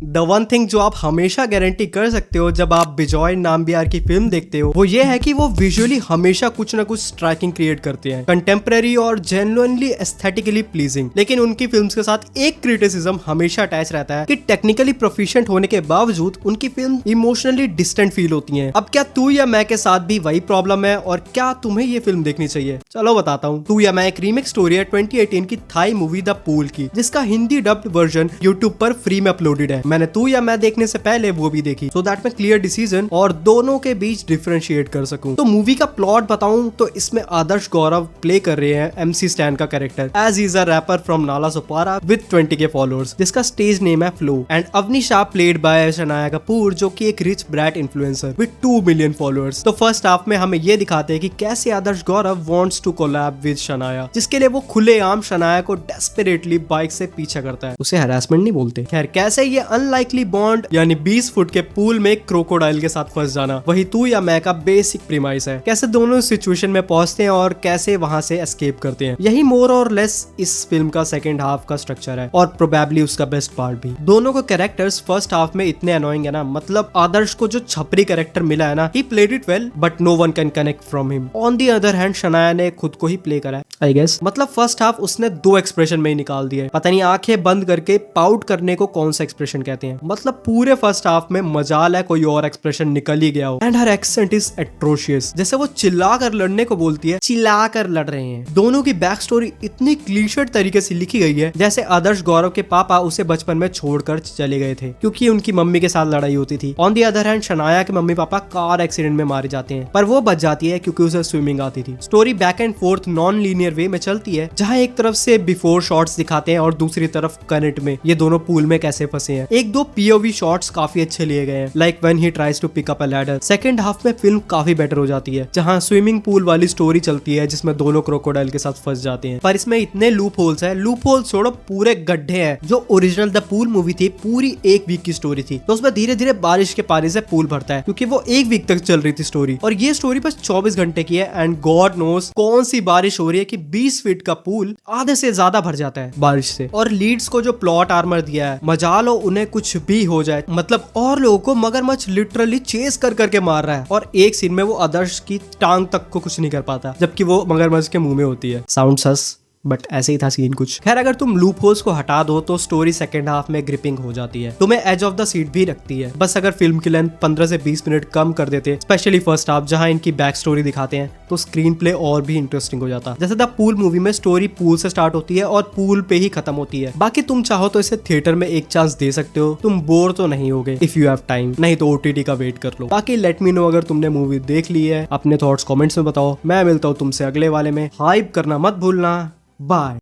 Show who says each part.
Speaker 1: The one thing जो आप हमेशा गारंटी कर सकते हो जब आप बिजॉय नाम्बियार की फिल्म देखते हो वो ये है कि वो विजुअली हमेशा कुछ ना कुछ स्ट्राइकिंग क्रिएट करते हैं, कंटेम्प्रेरी और जेन्युइनली एस्थेटिकली प्लीजिंग। लेकिन उनकी फिल्म्स के साथ एक क्रिटिसिज्म हमेशा अटैच रहता है कि टेक्निकली प्रोफिशिएंट होने के बावजूद उनकी फिल्म इमोशनली डिस्टेंट फील होती हैं। अब क्या तू या मैं के साथ भी वही प्रॉब्लम है और क्या तुम्हें ये फिल्म देखनी चाहिए? चलो बताता हूँ। तू या मैं एक रीमेक स्टोरी है 2018 की थाई मूवी द पूल की, जिसका हिंदी डब्ड वर्जन यूट्यूब पर फ्री में अपलोडेड है। मैंने तू या मैं देखने से पहले वो भी देखी सो दैट मैं क्लियर डिसीजन और दोनों के बीच डिफरेंशिएट कर सकूं। तो मूवी का प्लॉट बताऊं तो इसमें आदर्श गौरव प्ले कर रहे हैं MC स्टैन का character as is a rapper from Nalasopara with 20K followers, जिसका स्टेज नेम है flow. And Avani Shah played by Shanaya Kapoor, जो कि एक rich brat influencer with 2 million followers. तो फर्स्ट हाफ में हमें ये दिखाते हैं कि कैसे Adarsh Gourav wants to collab with Shanaya, जिसके लिए वो खुलेआम शनाया को डेस्परेटली बाइक से पीछा करता है। उसे हैरेसमेंट नहीं बोलते। खैर, कैसे ये अनलाइकली बॉन्ड यानी 20 फुट के पूल में क्रोकोडाइल के साथ फंस जाना, वही तू या मैं का बेसिक प्रीमाइस है। कैसे दोनों सिचुएशन में पहुंचते हैं और कैसे वहां से एस्केप करते हैं, यही मोर और लेस इस फिल्म का सेकंड हाफ का स्ट्रक्चर है और प्रोबेबली उसका बेस्ट पार्ट भी। दोनों को कैरेक्टर्स फर्स्ट हाफ में इतने अनोइंग है ना, मतलब आदर्श को जो छपरी कैरेक्टर मिला है ना, he played it well but no one can connect from him. On the other hand Shanaya ने खुद को ही प्ले करा है आई गेस। मतलब फर्स्ट हाफ उसने 2 एक्सप्रेशन में ही निकाल दिए। पता नहीं आंखें बंद करके पाउट करने को कौन सा एक्सप्रेशन कहते हैं। मतलब पूरे फर्स्ट हाफ में मजाल है कोई और एक्सप्रेशन निकल ही गया हो। And her accent is atrocious, जैसे वो चिल्ला कर लड़ने को बोलती है, चिल्ला कर लड़ रहे हैं। दोनों की बैक स्टोरी इतनी क्लीशेड तरीके से लिखी गई है जैसे आदर्श गौरव के पापा उसे बचपन में छोड़कर चले गए थे क्योंकि उनकी मम्मी के साथ लड़ाई होती थी। On the other hand Shanaya के मम्मी पापा कार एक्सीडेंट में मारे जाते हैं, पर वो बच जाती है क्योंकि उसे स्विमिंग आती थी। Story back and fourth non linear वे में चलती है, जहाँ एक तरफ से बिफोर शॉट्स दिखाते हैं और दूसरी तरफ करंट में ये दोनों पूल में कैसे फंसे हैं। एक दो POV शॉट्स काफी अच्छे लिए गए हैं, like when he tries to pick up a ladder. Second half में फिल्म काफी बेटर हो जाती है, जहां स्विमिंग पूल वाली स्टोरी चलती है जिसमें दोनों क्रोकोडाइल के साथ फंस जाते हैं। पर इसमें इतने लूप होल्स है, लूप होल्स छोड़ो पूरे गड्ढे हैं। जो ओरिजिनल द पूल मूवी थी पूरी 1 वीक की स्टोरी थी, तो उसमें धीरे धीरे बारिश के पानी से पूल भरता है क्योंकि वो 1 वीक तक चल रही थी स्टोरी, और ये स्टोरी बस 24 घंटे की है। एंड गॉड नोस कौन सी बारिश हो रही है कि 20 फीट का पूल आधे से ज्यादा भर जाता है बारिश से। और लीड्स को जो प्लॉट आर्मर दिया है, मजाल हो उन्हें कुछ भी हो जाए, मतलब और लोगों को मगरमच्छ लिटरली चेस कर करके मार रहा है और एक सीन में वो आदर्श की टांग तक को कुछ नहीं कर पाता जबकि वो मगरमच्छ के मुंह में होती है। साउंड सस बट ऐसे ही था सीन कुछ। खैर, अगर तुम लूप होल्स को हटा दो तो स्टोरी सेकंड हाफ में ग्रिपिंग हो जाती है, तुम्हें एज ऑफ द सीट भी रखती है। बस अगर फिल्म की लेंथ 15 से 20 मिनट कम कर देते, स्पेशली फर्स्ट हाफ जहां इनकी बैक स्टोरी दिखाते हैं, तो स्क्रीन प्ले और भी इंटरेस्टिंग हो जाता। जैसे द पूल मूवी में स्टोरी पूल से स्टार्ट होती है और पूल पे ही खत्म होती है। बाकी तुम चाहो तो इसे थिएटर में एक चांस दे सकते हो, तुम बोर तो नहीं होगे इफ यू हैव टाइम, नहीं तो OTT का वेट कर लो। बाकी लेट मी नो अगर तुमने मूवी देख ली है, अपने थॉट्स कमेंट्स में बताओ। मैं मिलता हूँ तुमसे अगले वाले में। हाइप करना मत भूलना। बाय।